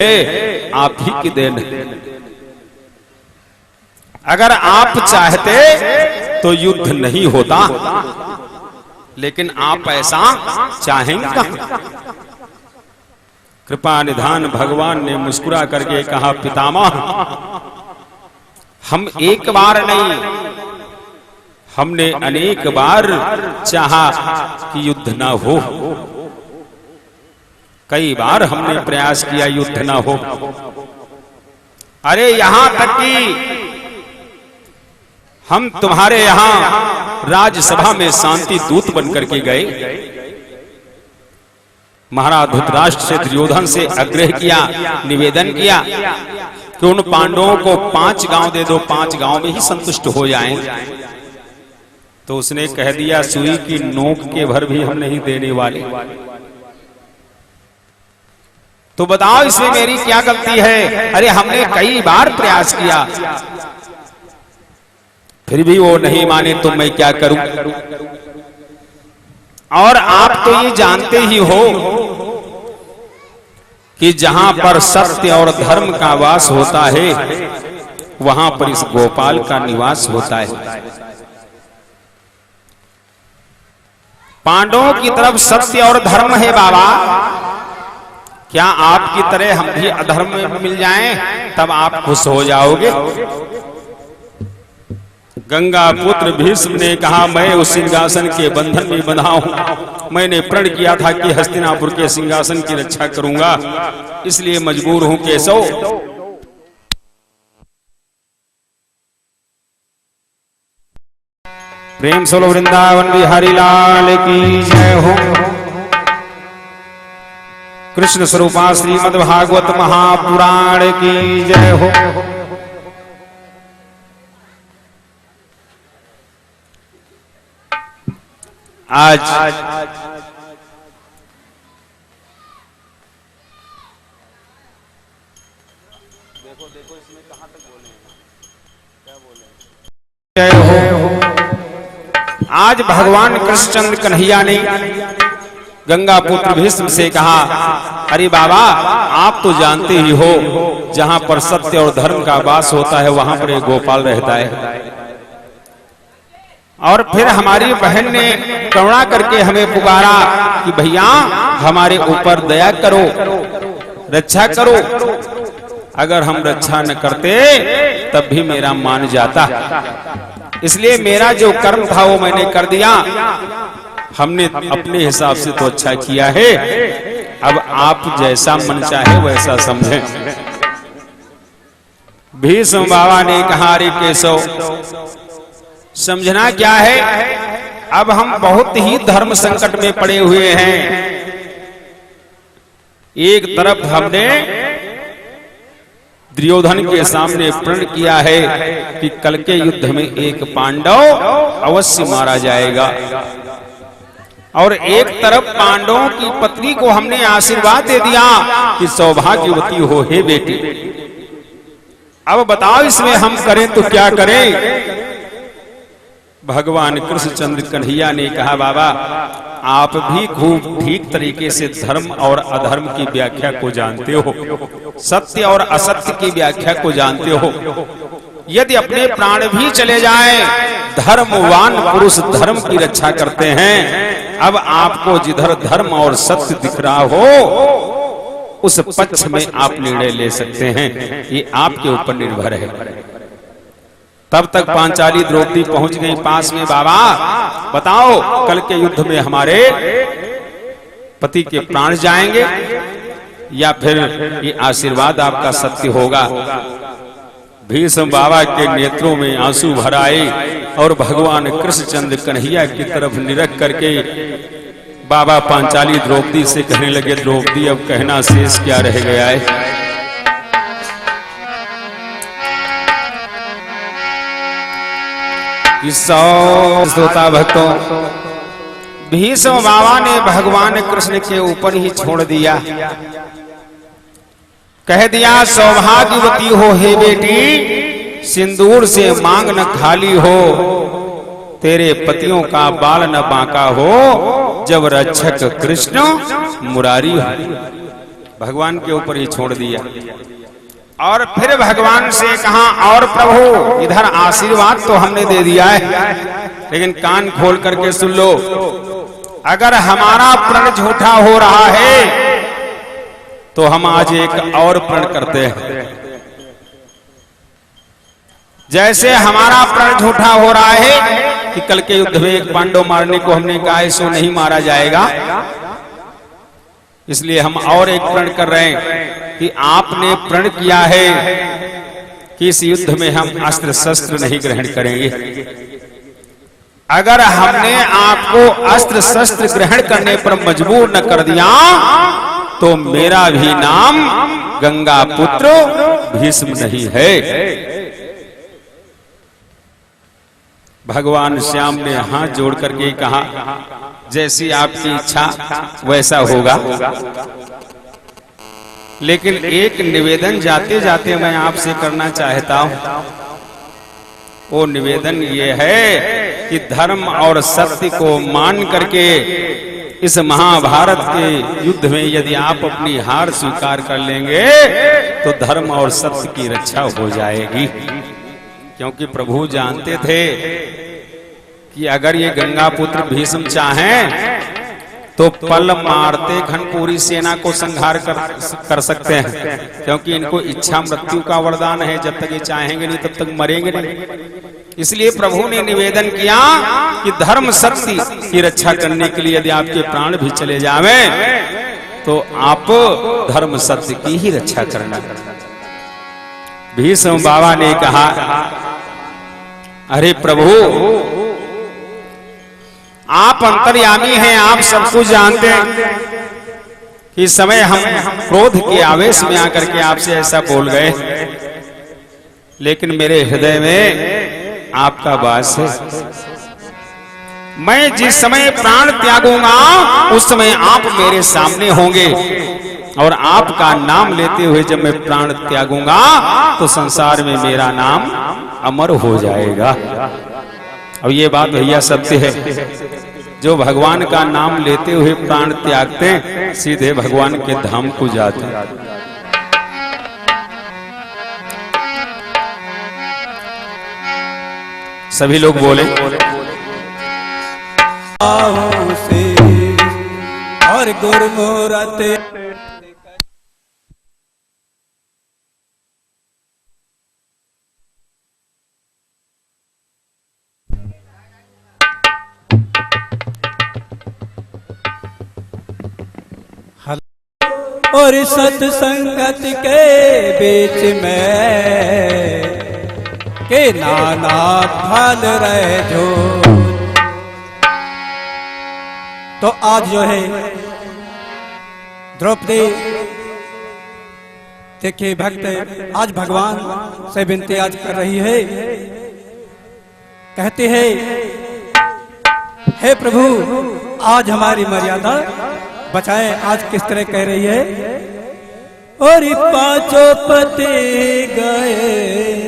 आप ही की देन है। अगर आप चाहते तो युद्ध नहीं होता, लेकिन आप ऐसा चाहेंगे कहां? कृपा निधान भगवान ने मुस्कुरा करके कहा, पितामह हम एक बार नहीं, हमने अनेक बार चाहा कि युद्ध ना हो। कई बार हमने प्रयास किया युद्ध ना हो। अरे यहां तक कि हम तुम्हारे यहां राज्यसभा में शांति दूत बनकर के गए। महाराज धृतराष्ट्र से दुर्योधन से आग्रह किया, निवेदन किया कि उन पांडवों को 5 गांव दे दो, 5 गांव में ही संतुष्ट हो जाएं। तो उसने कह दिया, सुई की नोक के भर भी हम नहीं देने वाले। तो बताओ इसमें मेरी क्या गलती है? अरे हमने कई बार प्रयास किया, फिर भी वो नहीं माने, तो मैं क्या करूं? और आप तो ये जानते ही हो कि जहां पर सत्य और धर्म का वास होता है, वहां पर इस गोपाल का निवास होता है। पांडवों की तरफ सत्य और धर्म है बाबा, क्या आपकी तरह हम भी अधर्म में मिल जाएं तब आप खुश हो जाओगे? गंगा पुत्र भीष्म ने कहा, मैं उस सिंहासन के बंधन में बंधा हूं। मैंने प्रण किया था कि हस्तिनापुर के सिंहासन की रक्षा करूंगा, इसलिए मजबूर हूं केशव। प्रेम सोलो वृंदावन बिहारी लाल की जय हो। कृष्ण स्वरूपा श्रीमद् भागवत महापुराण की जय हो। आज देखो इसमें कहां तक बोले हैं, क्या बोले? जय हो। आज भगवान कृष्णचंद्र कन्हैया ने गंगा पुत्र भीष्म से कहा, अरे बाबा आप तो जानते ही हो, जहां पर सत्य और धर्म का वास होता है वहां पर एक गोपाल रहता है। और फिर हमारी बहन ने करुणा करके हमें पुकारा कि भैया हमारे ऊपर दया करो, रक्षा करो। अगर हम रक्षा न करते तब भी मेरा मान जाता, इसलिए मेरा जो कर्म था वो मैंने कर दिया। हमने अपने हिसाब से तो अच्छा किया है, अब आप जैसा मन चाहे वैसा समझें। भीष्म बाबा ने कहा, अरे केशव समझना क्या है, अब हम बहुत ही धर्म संकट में पड़े हुए हैं। एक तरफ हमने दुर्योधन के सामने प्रण किया है कि कल के युद्ध में एक पांडव अवश्य मारा जाएगा, और एक तरफ पांडवों की पत्नी को हमने आशीर्वाद दे दिया कि सौभाग्यवती हो हे बेटी। अब बताओ इसमें हम करें तो क्या करें? भगवान कृष्णचंद्र कन्हैया ने कहा, बाबा आप भी खूब ठीक तरीके से धर्म और अधर्म की व्याख्या को जानते हो, सत्य और असत्य की व्याख्या को जानते हो। यदि अपने प्राण भी चले जाएं, धर्मवान पुरुष धर्म की रक्षा करते हैं। अब आपको जिधर धर्म और सत्य दिख रहा हो उस पक्ष में आप निर्णय ले सकते हैं, ये आपके ऊपर निर्भर है। तब तक पांचाली द्रौपदी पहुंच गई पास में। बाबा बताओ कल के युद्ध में हमारे पति के प्राण जाएंगे या फिर ये आशीर्वाद आपका सत्य होगा? भीष्म बाबा के नेत्रों में आंसू भर आए और भगवान कृष्णचंद्र कन्हैया की तरफ निरख करके बाबा पांचाली द्रौपदी से कहने लगे, द्रौपदी अब कहना शेष क्या रह गया है? श्रोता भक्तों, भीष्म बाबा ने भगवान कृष्ण के ऊपर ही छोड़ दिया, कह दिया सौभाग्यवती हो हे बेटी, सिंदूर से मांग न खाली हो, तेरे पतियों का बाल न बांका हो, जब रक्षक कृष्ण मुरारी हो। भगवान के ऊपर ही छोड़ दिया। और फिर भगवान से कहा, और प्रभु इधर आशीर्वाद तो हमने दे दिया है, लेकिन कान खोल करके सुन लो, अगर हमारा प्रण झूठा हो रहा है तो हम आज एक और प्रण करते हैं। जैसे हमारा प्रण झूठा हो रहा है कि कल के युद्ध में एक पांडव मारने को हमने कहा है, सो नहीं मारा जाएगा, इसलिए हम और एक प्रण कर रहे हैं कि आपने प्रण किया है कि इस युद्ध में हम अस्त्र शस्त्र नहीं ग्रहण करेंगे। अगर हमने आपको अस्त्र शस्त्र ग्रहण करने पर मजबूर न कर दिया तो मेरा भी नाम गंगा पुत्र भीष्म नहीं है। भगवान श्याम ने हाथ जोड़ करके कहा, जैसी आपकी इच्छा वैसा होगा, लेकिन एक निवेदन जाते जाते मैं आपसे करना चाहता हूं। वो निवेदन ये है कि धर्म और सत्य को मान करके इस महाभारत के युद्ध में यदि आप अपनी हार स्वीकार कर लेंगे तो धर्म और सत्य की रक्षा हो जाएगी। क्योंकि प्रभु जानते थे कि अगर ये गंगा पुत्र भीष्म चाहें तो पल मारते घन पूरी सेना को संहार कर सकते हैं, क्योंकि इनको इच्छा मृत्यु का वरदान है, जब तक ये चाहेंगे नहीं तब तक मरेंगे नहीं। इसलिए प्रभु ने निवेदन किया कि धर्म सत्य की रक्षा करने के लिए यदि आपके प्राण भी चले जावें तो आप धर्म सत्य की ही रक्षा करना। भीष्म बाबा ने कहा, अरे प्रभु आप अंतर्यामी हैं, आप सब कुछ जानते हैं कि इस समय हम क्रोध के आवेश में आकर के आपसे ऐसा बोल गए, लेकिन मेरे हृदय में आपका वास है। मैं जिस समय प्राण त्यागूंगा उस समय आप मेरे सामने होंगे, और आपका नाम लेते हुए जब मैं प्राण त्यागूंगा तो संसार में मेरा नाम अमर हो जाएगा। अब ये बात भैया सत्य है, जो भगवान का नाम लेते हुए प्राण त्यागते हैं सीधे भगवान के धाम को जाते हैं। सभी लोग बोले से और गुरमुरत और सत्संगत के बीच में के नाना फल रहे जो। तो आज जो है द्रौपदी देखिए भक्त आज भगवान से विनती आज कर रही है, कहती है, हे प्रभु आज हमारी मर्यादा बचाए। आज किस तरह कह रही है, और पांचों पति गए